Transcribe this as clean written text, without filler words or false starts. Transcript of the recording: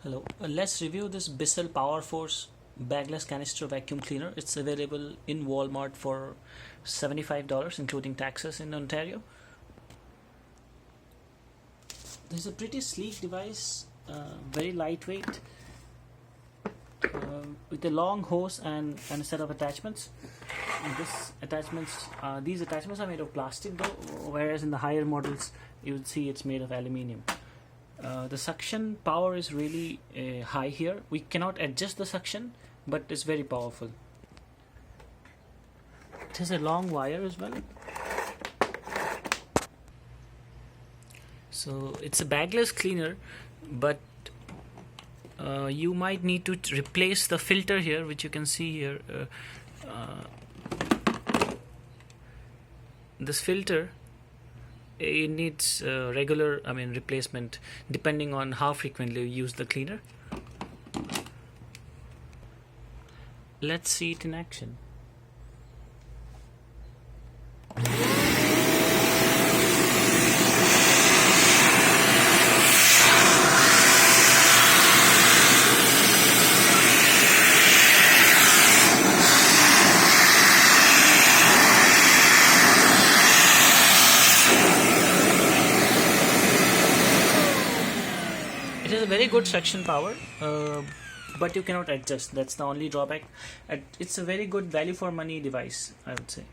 Hello, let's review this Bissell Powerforce bagless canister vacuum cleaner. It's available in Walmart for $75 including taxes in Ontario. This is a pretty sleek device, very lightweight, with a long hose and a set of attachments. These attachments are made of plastic though, whereas in the higher models you would see it's made of aluminium. The suction power is really high here. We cannot adjust the suction, but it's very powerful. It has a long wire as well. So it's a bagless cleaner, but you might need to replace the filter here, which you can see here. This filter, it needs regular replacement depending on how frequently you use the cleaner. Let's see it in action. It has a very good suction power, but you cannot adjust. That's the only drawback. It's a very good value for money device, I would say.